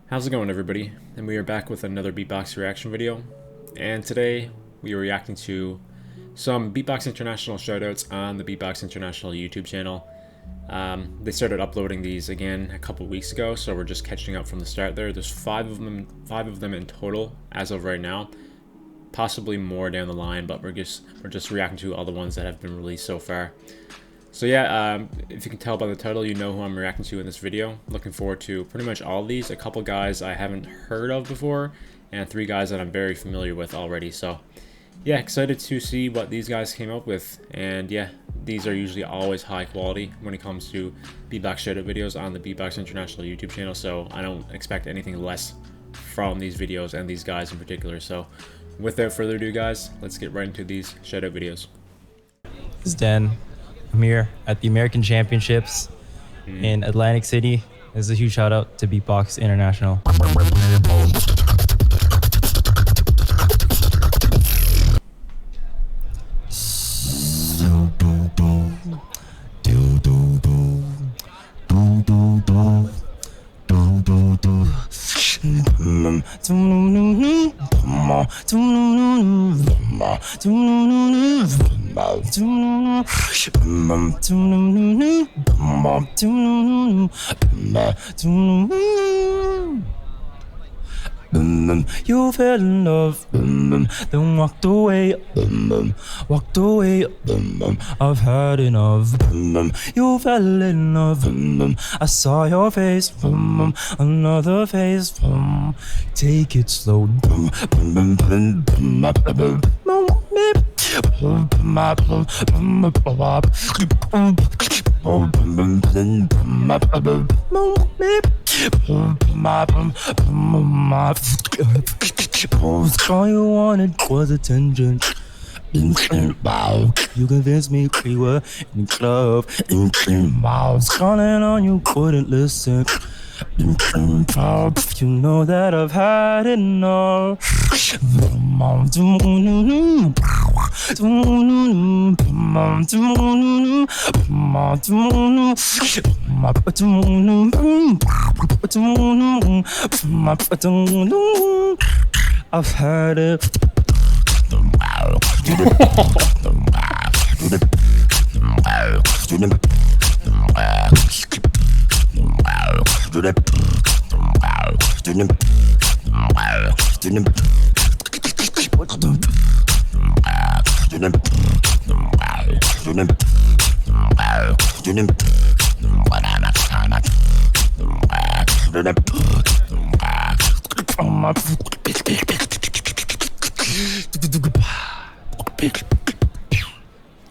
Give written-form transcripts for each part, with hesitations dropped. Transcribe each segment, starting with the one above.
How's it going, everybody? And we are back with another Beatbox reaction video. And today we are reacting to some Beatbox International shoutouts on the Beatbox International YouTube channel. They started uploading these again a couple weeks ago, so we're just catching up from the start there. There's five of them in total as of right now. Possibly more down the line, but we're just reacting to all the ones that have been released so far. So yeah, if you can tell by the title, you know who I'm reacting to in this video. Looking forward to pretty much all of these. A couple guys I haven't heard of before, and 3 guys that I'm very familiar with already. So yeah, excited to see what these guys came up with. And yeah, these are usually always high quality when it comes to Beatbox shoutout videos on the Beatbox International YouTube channel. So I don't expect anything less from these videos and these guys in particular. So without further ado, guys, let's get right into these shoutout videos. This is Dan. I'm here at the American Championships in Atlantic City. This is a huge shout out to Beatbox International. You fell in love, then walked away, I've had enough. You fell in love, I saw your face, another face, take it slow. All you wanted was attention. You convinced me we were in the club. I was calling on you, couldn't listen. You know that I've had enough. I've had it.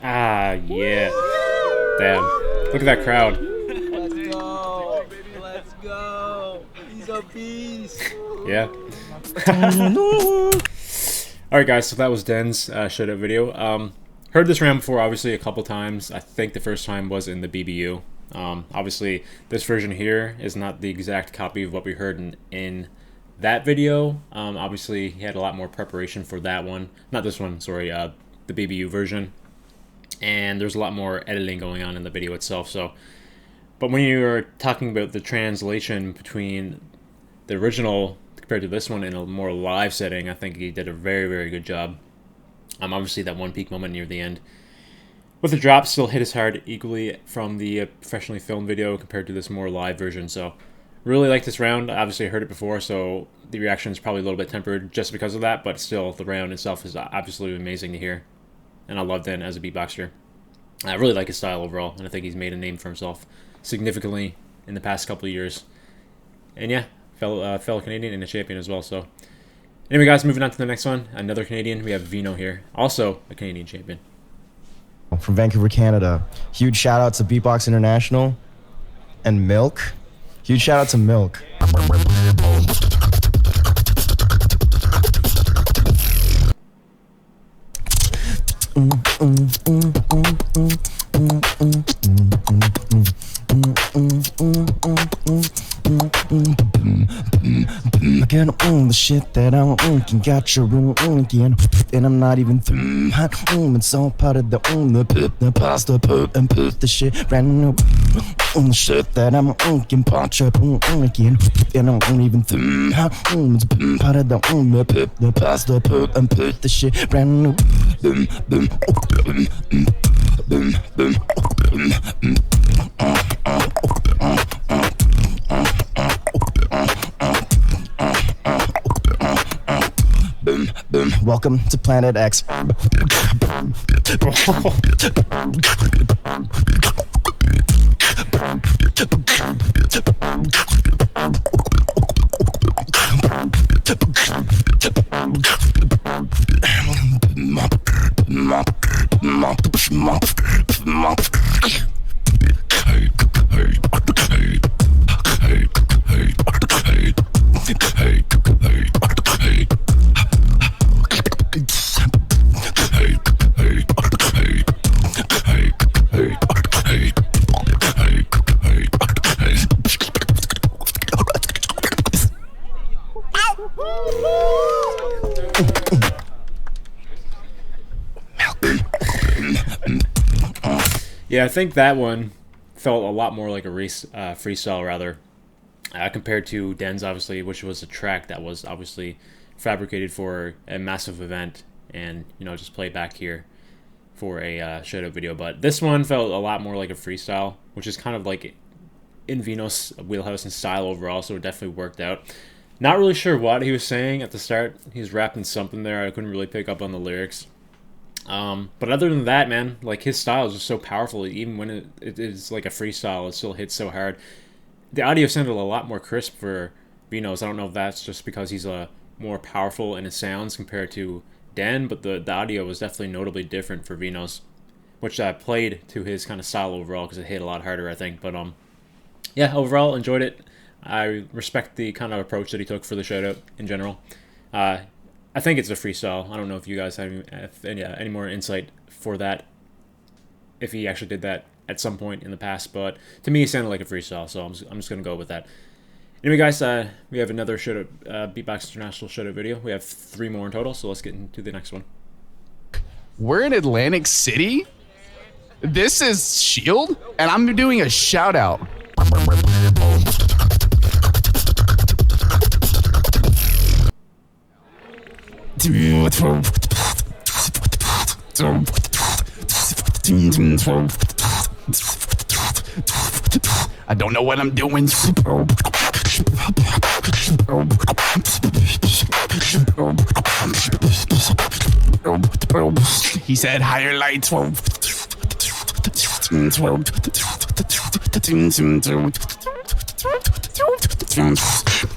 Ah, yeah. Damn. Look at that crowd. Let's go. Let's go. He's a beast. Yeah. Alright, guys, so that was Den's shoutout video. Heard this round before, obviously, a couple times. I think the first time was in the BBU. Obviously, this version here is not the exact copy of what we heard in that video. Obviously, he had a lot more preparation for that one. Not this one, sorry, the BBU version. And there's a lot more editing going on in the video itself. So, but when you are talking about the translation between the original compared to this one in a more live setting, I think he did a very, very good job. Obviously, that one peak moment near the end with the drop still hit as hard equally from the professionally filmed video compared to this more live version. So, really like this round. Obviously, I heard it before, so the reaction is probably a little bit tempered just because of that. But still, the round itself is absolutely amazing to hear. And I love Dan as a beatboxer. I really like his style overall, and I think he's made a name for himself significantly in the past couple of years. And yeah, fellow Canadian and a champion as well. So anyway, guys, moving on to the next one. Another Canadian. We have Vino here, also a Canadian champion. From Vancouver, Canada. Huge shout out to Beatbox International and Milk. Huge shout out to Milk. again, the shit that I'm can got your again, and I'm not even hot, it's all part of the the pasta, and put the shit brand new, the shit that I'm can punch up again, and I'm not even hot, it's part of the pasta, and put the shit brand new, welcome to Planet X. Yeah, I think that one felt a lot more like a freestyle rather, compared to Den's, obviously, which was a track that was obviously fabricated for a massive event and, you know, just played back here for a shoutout video. But this one felt a lot more like a freestyle, which is kind of like in Vino's wheelhouse and style overall, so it definitely worked out. Not really sure what he was saying at the start. He was rapping something there. I couldn't really pick up on the lyrics. But other than that, man, like, his style is just so powerful. Even when it is like a freestyle, it still hits so hard. The audio sounded a lot more crisp for Vino's. I don't know if that's just because he's more powerful in his sounds compared to Den, but the audio was definitely notably different for Vino's, which played to his kind of style overall because it hit a lot harder, I think. But yeah, overall enjoyed it. I respect the kind of approach that he took for the shoutout in general. I think it's a freestyle. I don't know if you guys have any more insight for that, if he actually did that at some point in the past, but to me it sounded like a freestyle, so I'm just going to go with that. Anyway, guys, we have another shoutout, Beatbox International shoutout video. We have 3 more in total, so let's get into the next one. We're in Atlantic City? This is Shield, and I'm doing a shout out. I don't know what I'm doing. He said higher lights.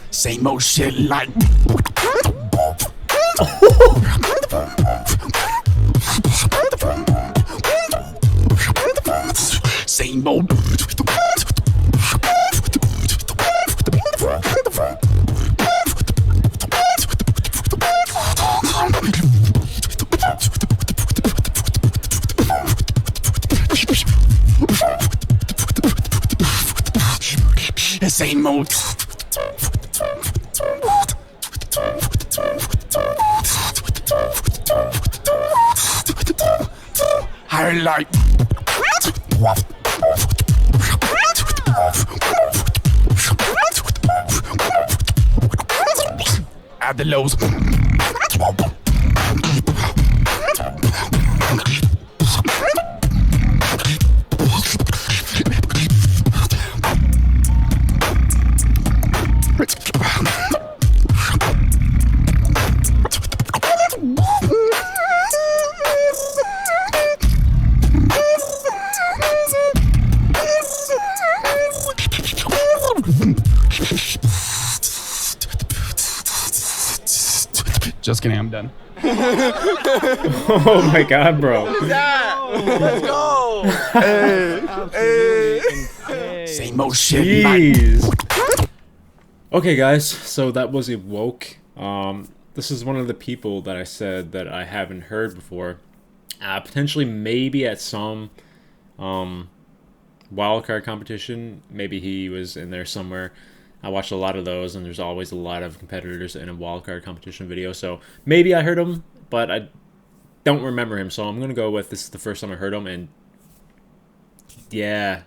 Same old shit like. Same old. Same old. Higher light. Add the lows. Just kidding, I'm done. Oh my god, bro. Let's go! Same old shit. Jeez. Okay, guys, so that was Aw0ke. This is one of the people that I said that I haven't heard before. Potentially, maybe at some wildcard competition, maybe he was in there somewhere. I watched a lot of those, and there's always a lot of competitors in a wildcard competition video. So maybe I heard him, but I don't remember him. So I'm gonna go with this is the first time I heard him, and yeah,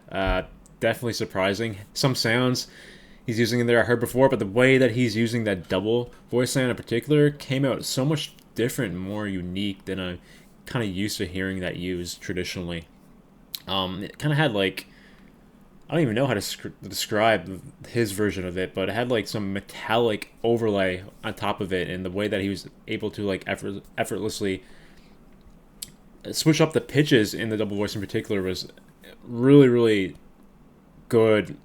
definitely surprising. Some sounds he's using in there I heard before, but the way that he's using that double voice sound in particular came out so much different, more unique than I'm kind of used to hearing that used traditionally. It kind of had like, I don't even know how to describe his version of it, but it had like some metallic overlay on top of it, and the way that he was able to like effortlessly switch up the pitches in the double voice in particular was really, really good.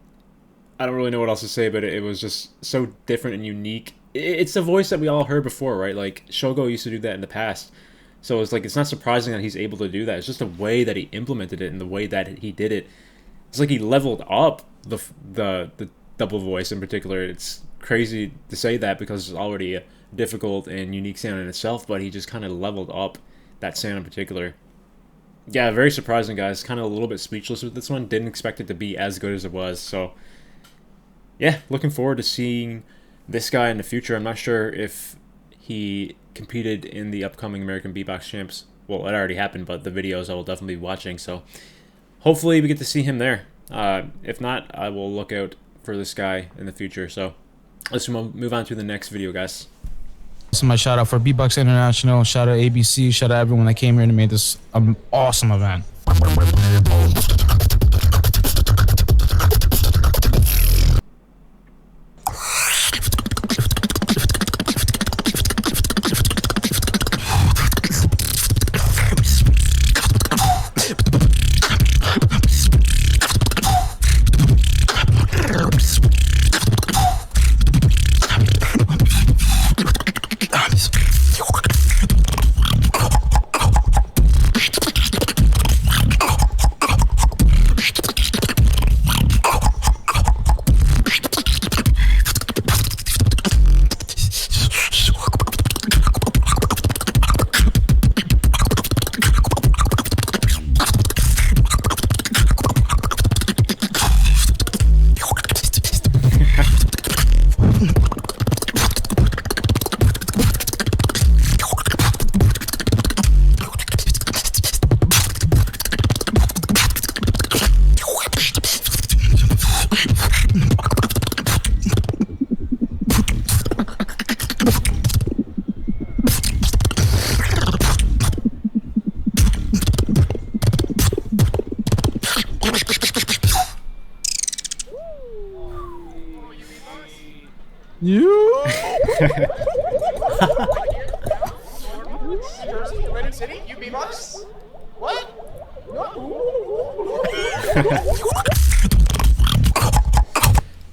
I don't really know what else to say, but it was just so different and unique. It's a voice that we all heard before, right? Like Shogo used to do that in the past. So it's like, it's not surprising that he's able to do that. It's just the way that he implemented it and the way that he did it. It's like he leveled up the double voice in particular. It's crazy to say that because it's already a difficult and unique sound in itself, but he just kind of leveled up that sound in particular. Yeah, very surprising, guys. Kind of a little bit speechless with this one. Didn't expect it to be as good as it was. So yeah, looking forward to seeing this guy in the future. I'm not sure if he competed in the upcoming American Beatbox Champs. Well, it already happened, but the videos I will definitely be watching. So hopefully we get to see him there. If not, I will look out for this guy in the future. So let's move on to the next video, guys. This is my shout out for Beatbox International. Shout out ABC. Shout out everyone that came here and made this an awesome event. You? Atlantic City? You Beatbox? What?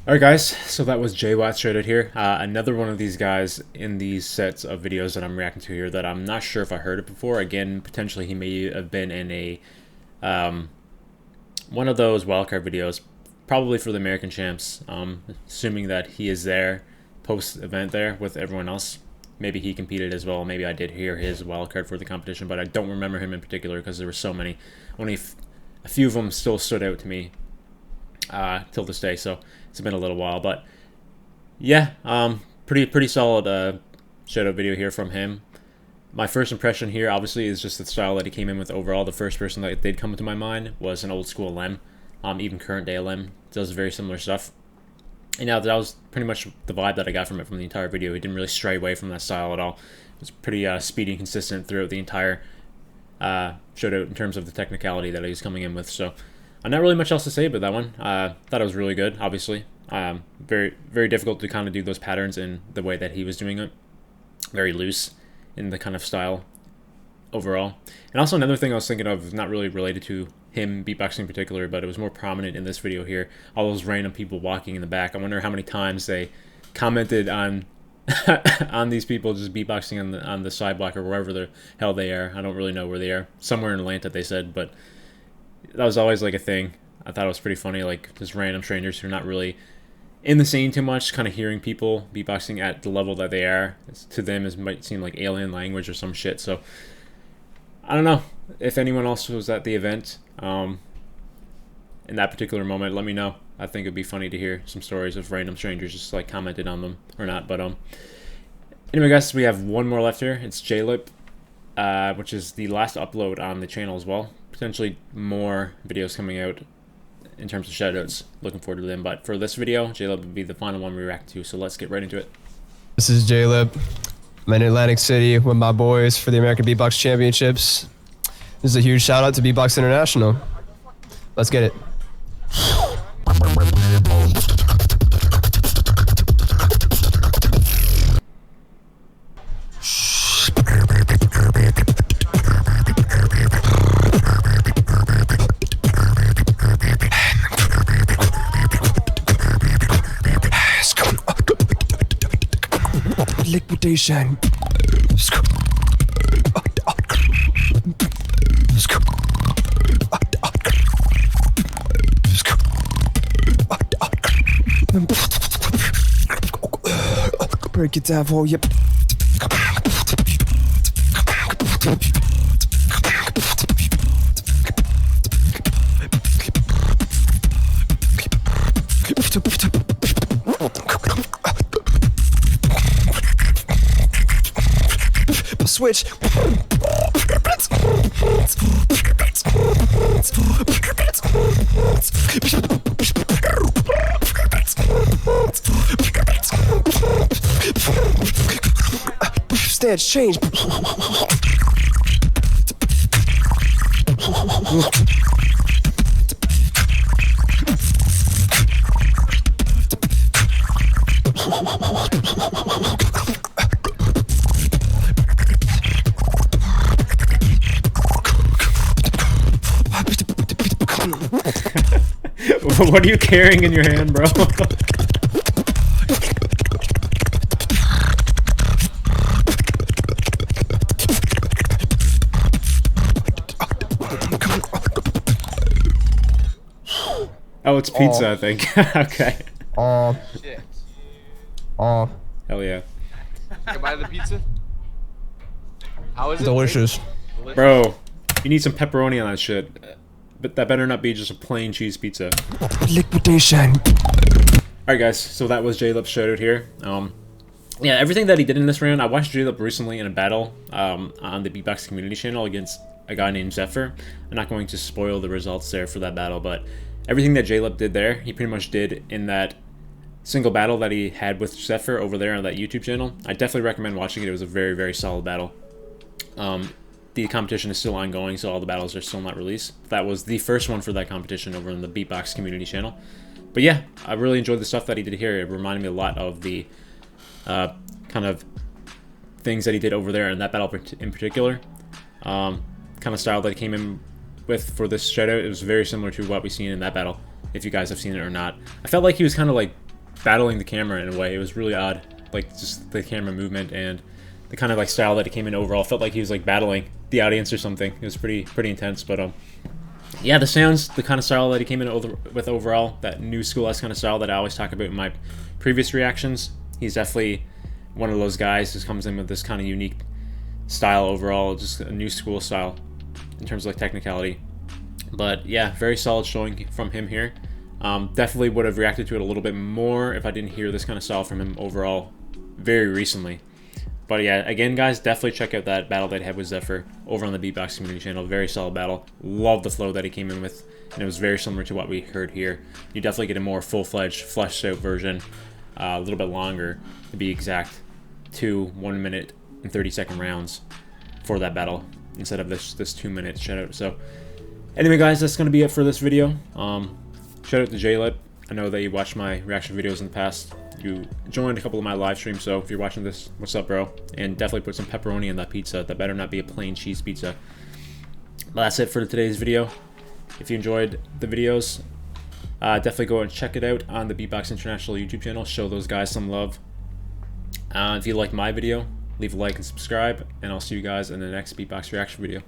Alright guys, so that was Jwat straight out here. Another one of these guys in these sets of videos that I'm reacting to here that I'm not sure if I heard it before. Again, potentially he may have been in a one of those wildcard videos, probably for the American Champs, assuming that he is there post-event there with everyone else. Maybe he competed as well. Maybe I did hear his wildcard for the competition, but I don't remember him in particular because there were so many. Only a few of them still stood out to me till this day, so it's been a little while. But yeah, pretty solid shout-out video here from him. My first impression here, obviously, is just the style that he came in with overall. The first person that did come to my mind was an old school LM. Even current day LM does very similar stuff. And yeah, that was pretty much the vibe that I got from it from the entire video. He didn't really stray away from that style at all. It was pretty speedy and consistent throughout the entire shout out in terms of the technicality that he was coming in with. So not really much else to say about that one. Thought it was really good, obviously. Very, very difficult to kind of do those patterns in the way that he was doing it. Very loose in the kind of style overall. And also another thing I was thinking of, not really related to him beatboxing in particular, but it was more prominent in this video here. All those random people walking in the back. I wonder how many times they commented on on these people just beatboxing on the side block or wherever the hell they are. I don't really know where they are. Somewhere in Atlanta, they said, but that was always like a thing. I thought it was pretty funny, like just random strangers who are not really in the scene too much, kind of hearing people beatboxing at the level that they are. To them, it might seem like alien language or some shit. So I don't know if anyone else was at the event in that particular moment. Let me know. I think it'd be funny to hear some stories of random strangers just like commented on them or not. But anyway, guys, we have one more left here. It's Jaylip, which is the last upload on the channel as well. Potentially more videos coming out in terms of shoutouts. Looking forward to them. But for this video, Jaylip will be the final one we react to. So let's get right into it. This is Jaylip. I'm in Atlantic City with my boys for the American Beatbox Championships. This is a huge shout out to Beatbox International. Let's get it. Liquidation. Break it down for you. Switch. Stance change. What are you carrying in your hand, bro? Oh, it's pizza, I think. Okay. Shit. Hell yeah. Can I buy the pizza? How is it? Delicious. Bro, you need some pepperoni on that shit. But that better not be just a plain cheese pizza. Liquidation. Alright guys, so that was Jaylip's shoutout here. Yeah, everything that he did in this round, I watched Jaylip recently in a battle on the Beatbox community channel against a guy named Zephyr. I'm not going to spoil the results there for that battle, but everything that Jaylip did there, he pretty much did in that single battle that he had with Zephyr over there on that YouTube channel. I definitely recommend watching it. It was a very, very solid battle. The competition is still ongoing, so all the battles are still not released. That was the first one for that competition over in the Beatbox community channel. But yeah, I really enjoyed the stuff that he did here. It reminded me a lot of the kind of things that he did over there in that battle in particular. Kind of style that he came in with for this shoutout, it was very similar to what we've seen in that battle, if you guys have seen it or not. I felt like he was kind of like battling the camera in a way. It was really odd, like just the camera movement and the kind of like style that he came in overall. Felt like he was like battling the audience or something. It was pretty intense. But yeah, the sounds, the kind of style that he came in with overall, that new school-esque kind of style that I always talk about in my previous reactions. He's definitely one of those guys who comes in with this kind of unique style overall, just a new school style in terms of like technicality. But yeah, very solid showing from him here. Definitely would have reacted to it a little bit more if I didn't hear this kind of style from him overall very recently. But yeah, again, guys, definitely check out that battle that he had with Zephyr over on the Beatbox community channel. Very solid battle. Love the flow that he came in with, and it was very similar to what we heard here. You definitely get a more full-fledged, fleshed-out version, a little bit longer, to be exact, 2 1-minute and 30-second rounds for that battle instead of this 2-minute shoutout. So anyway, guys, that's going to be it for this video. Shout out to Jaylip. I know that you watched my reaction videos in the past. You joined a couple of my live streams, so if you're watching this, what's up, bro? And definitely put some pepperoni in that pizza. That better not be a plain cheese pizza. But that's it for today's video. If you enjoyed the videos, definitely go and check it out on the Beatbox International YouTube channel. Show those guys some love. If you liked my video, leave a like and subscribe, and I'll see you guys in the next Beatbox reaction video.